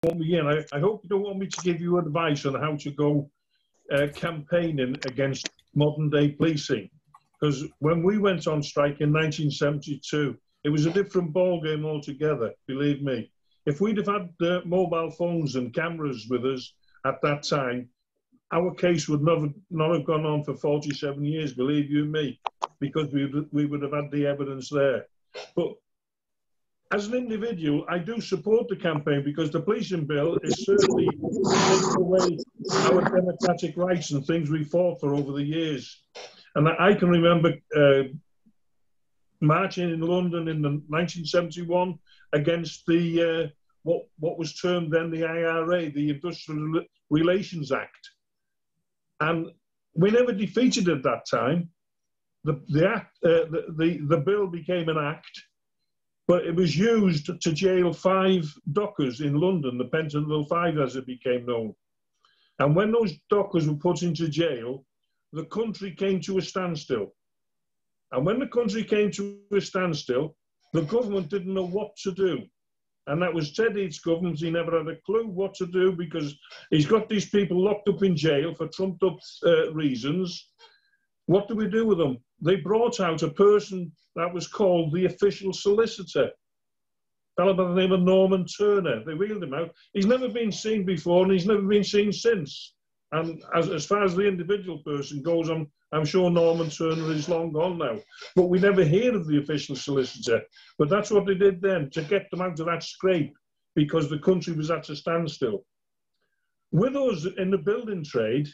want me in. I hope you don't want me to give you advice on how to go campaigning against modern day policing. Because when we went on strike in 1972, it was a different ballgame altogether, believe me. If we'd have had mobile phones and cameras with us at that time, our case would not have gone on for 47 years, believe you me, because we would have had the evidence there. But as an individual, I do support the campaign because the policing bill is certainly taking away our democratic rights and things we fought for over the years. And I can remember marching in London in 1971 against the what was termed then the IRA, the Industrial Relations Act. And we never defeated at that time. The bill became an act, but it was used to jail 5 dockers in London, the Pentonville Five as it became known. And when those dockers were put into jail, the country came to a standstill. And when the country came to a standstill, the government didn't know what to do. And that was Ted Heath's government. He never had a clue what to do because he's got these people locked up in jail for trumped up reasons. What do we do with them? They brought out a person that was called the official solicitor, a fellow by the name of Norman Turner. They wheeled him out. He's never been seen before and he's never been seen since. And as far as the individual person goes, I'm sure Norman Turner is long gone now. But we never hear of the official solicitor. But that's what they did then, to get them out of that scrape, because the country was at a standstill. With us in the building trade,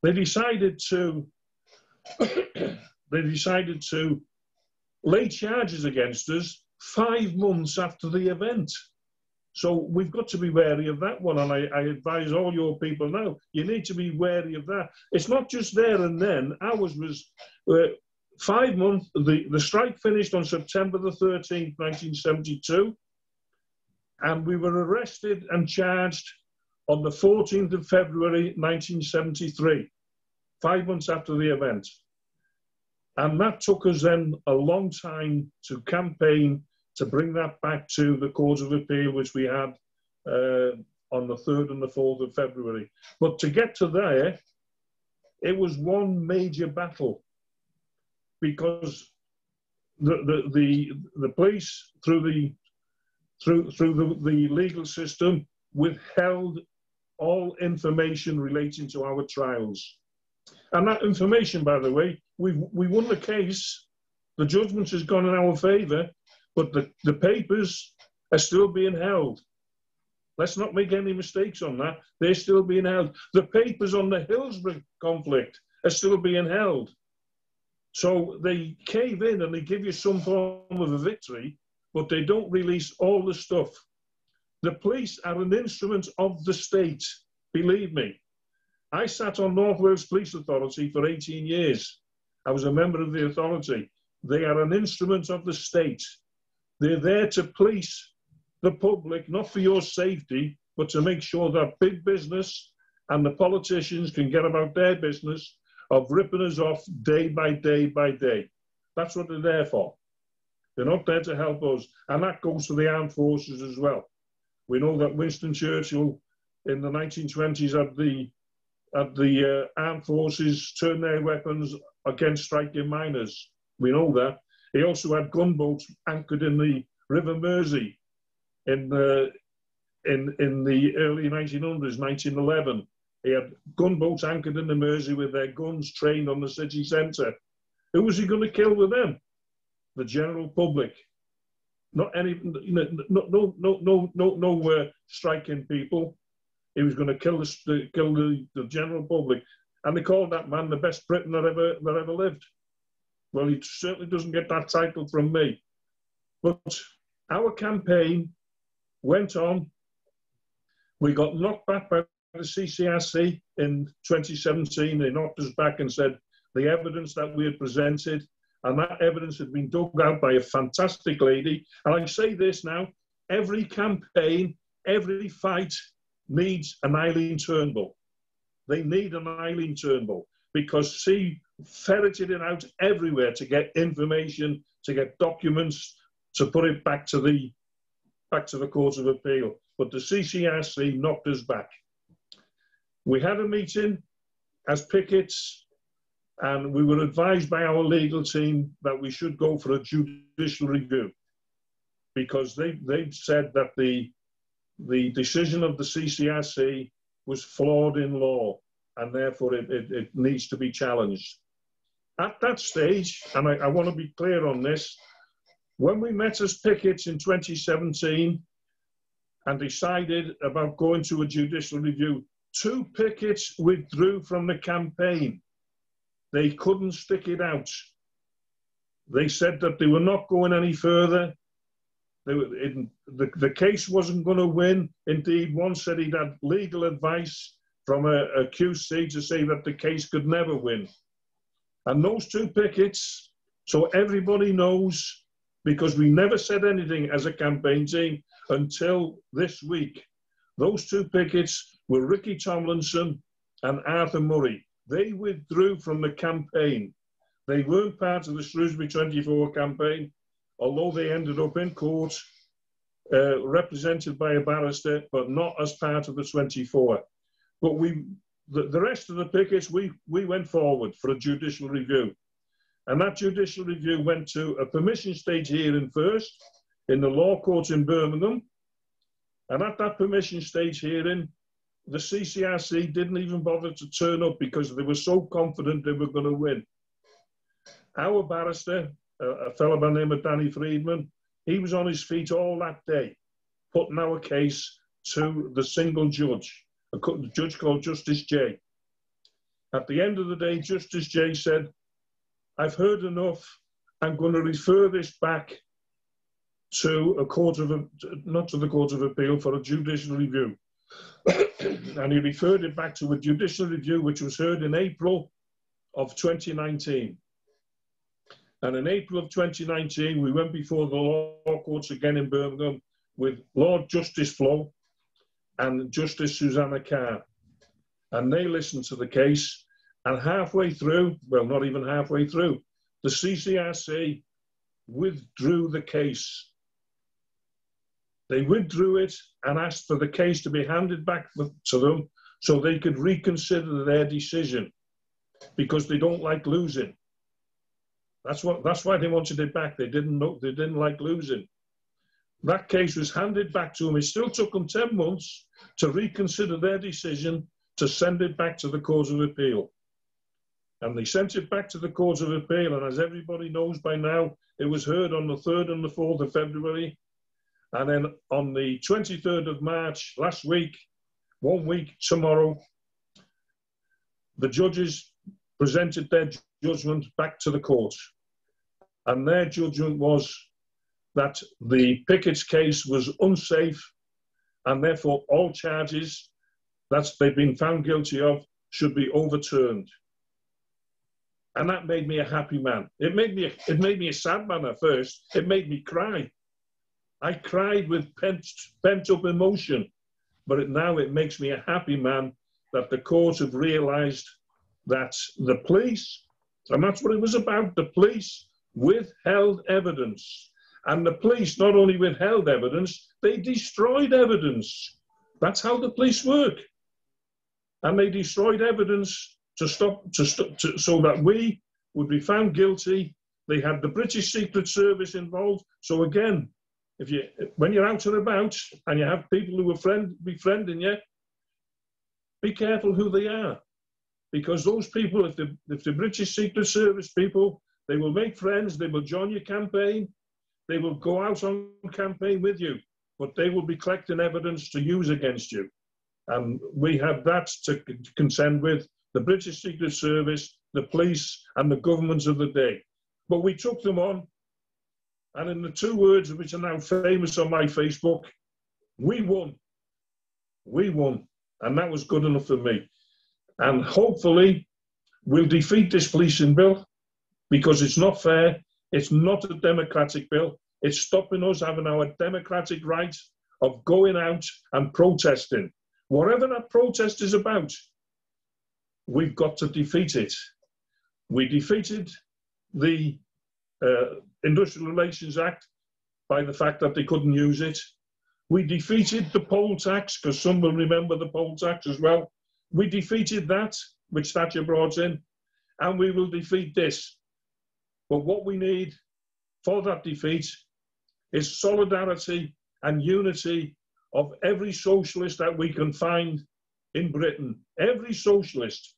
they decided to lay charges against us 5 months after the event. So we've got to be wary of that one, and I advise all your people now, you need to be wary of that. It's not just there and then. Ours was 5 months. The strike finished on September the 13th, 1972, and we were arrested and charged on the 14th of February, 1973, 5 months after the event. And that took us then a long time to campaign to bring that back to the Court of Appeal, which we had on the 3rd and the 4th of February. But to get to there, it was one major battle, because the police, through the legal system, withheld all information relating to our trials. And that information, by the way, we won the case. The judgment has gone in our favour, but the papers are still being held. Let's not make any mistakes on that. They're still being held. The papers on the Hillsborough conflict are still being held. So they cave in and they give you some form of a victory, but they don't release all the stuff. The police are an instrument of the state, believe me. I sat on North Wales Police Authority for 18 years. I was a member of the authority. They are an instrument of the state. They're there to police the public, not for your safety, but to make sure that big business and the politicians can get about their business of ripping us off day by day by day. That's what they're there for. They're not there to help us. And that goes to the armed forces as well. We know that Winston Churchill in the 1920s had the armed forces turn their weapons against striking miners. We know that. He also had gunboats anchored in the River Mersey in the early 1900s, 1911. He had gunboats anchored in the Mersey with their guns trained on the city centre. Who was he going to kill with them? The general public. Not any, no striking people. He was going to kill the general public, and they called that man the best Briton that ever lived. Well, he certainly doesn't get that title from me. But our campaign went on. We got knocked back by the CCRC in 2017. They knocked us back and said the evidence that we had presented, and that evidence had been dug out by a fantastic lady. And I say this now, every campaign, every fight needs an Eileen Turnbull. They need an Eileen Turnbull, because she ferreted it out everywhere to get information, to get documents, to put it back to the back to the Court of Appeal, but the CCRC knocked us back. We had a meeting as pickets, and we were advised by our legal team that we should go for a judicial review, because they've said that the decision of the CCRC was flawed in law, and therefore it needs to be challenged. At that stage, and I want to be clear on this, when we met as pickets in 2017 and decided about going to a judicial review, 2 pickets withdrew from the campaign. They couldn't stick it out. They said that they were not going any further. The case wasn't going to win. Indeed, one said he'd had legal advice from a QC to say that the case could never win. And those 2 pickets, so everybody knows, because we never said anything as a campaign team until this week, those 2 pickets were Ricky Tomlinson and Arthur Murray. They withdrew from the campaign. They weren't part of the Shrewsbury24 campaign, although they ended up in court, represented by a barrister, but not as part of the 24. But the rest of the pickets, we went forward for a judicial review. And that judicial review went to a permission stage hearing first in the law court in Birmingham. And at that permission stage hearing, the CCRC didn't even bother to turn up because they were so confident they were going to win. Our barrister, a fellow by the name of Danny Friedman, he was on his feet all that day, putting our case to the single judge, a judge called Justice J. At the end of the day, Justice J said, "I've heard enough. I'm going to refer this back to a court of, not to the Court of Appeal, for a judicial review." And he referred it back to a judicial review, which was heard in April of 2019. And in April of 2019, we went before the law courts again in Birmingham with Lord Justice Flo and Justice Susanna Carr. And they listened to the case, and halfway through, well, not even halfway through, the CCRC withdrew the case. They withdrew it and asked for the case to be handed back to them so they could reconsider their decision, because they don't like losing. That's why they wanted it back. They didn't like losing. That case was handed back to them. It still took them 10 months to reconsider their decision to send it back to the Court of Appeal. And they sent it back to the Court of Appeal, and as everybody knows by now, it was heard on the 3rd and the 4th of February. And then on the 23rd of March, last week, 1 week tomorrow, the judges presented their judgment back to the court. And their judgment was that the Pickett's case was unsafe, and therefore all charges that they've been found guilty of should be overturned. And that made me a happy man. It made me a sad man at first. It made me cry. I cried with pent-up emotion, but now it makes me a happy man that the courts have realised that the police, and that's what it was about, the police withheld evidence. And the police not only withheld evidence, they destroyed evidence. That's how the police work. And they destroyed evidence so that we would be found guilty. They had the British Secret Service involved. So again, when you're out and about and you have people who are befriending you, be careful who they are. Because those people, if the British Secret Service people, they will make friends, they will join your campaign, they will go out on campaign with you, but they will be collecting evidence to use against you. And we have that to contend with, the British Secret Service, the police, and the governments of the day. But we took them on, and in the 2 words which are now famous on my Facebook, we won. We won. And that was good enough for me. And hopefully we'll defeat this policing bill, because it's not fair. It's not a democratic bill. It's stopping us having our democratic right of going out and protesting. Whatever that protest is about, we've got to defeat it. We defeated the Industrial Relations Act by the fact that they couldn't use it. We defeated the poll tax, because some will remember the poll tax as well. We defeated that, which Thatcher brought in, and we will defeat this. But what we need for that defeat is solidarity and unity of every socialist that we can find in Britain. Every socialist.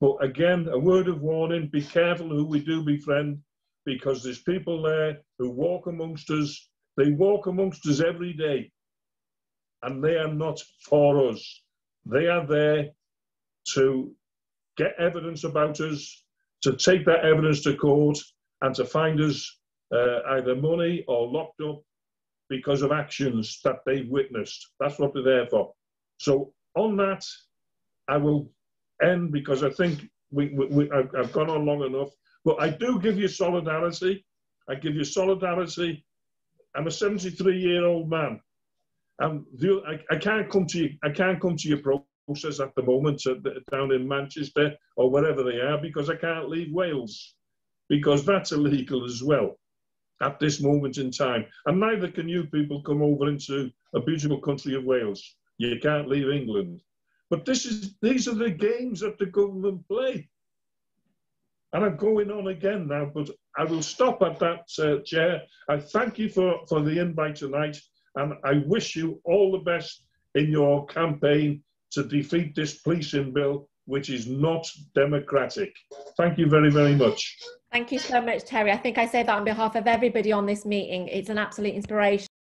But again, a word of warning, be careful who we do befriend, because there's people there who walk amongst us. They walk amongst us every day, and they are not for us. They are there to get evidence about us, to take that evidence to court, and to find us either money or locked up because of actions that they've witnessed. That's what they're there for. So on that, I will end, because I think I've gone on long enough. But I do give you solidarity. I give you solidarity. I'm a 73-year-old man, and I can't come to you. I can't come to your process at the moment down in Manchester or wherever they are, because I can't leave Wales, because that's illegal as well at this moment in time. And neither can you people come over into a beautiful country of Wales. You can't leave England. But these are the games that the government play. And I'm going on again now, but I will stop at that, Chair. I thank you for the invite tonight, and I wish you all the best in your campaign to defeat this policing bill, which is not democratic. Thank you very, very much. Thank you so much, Terry. I think I say that on behalf of everybody on this meeting. It's an absolute inspiration.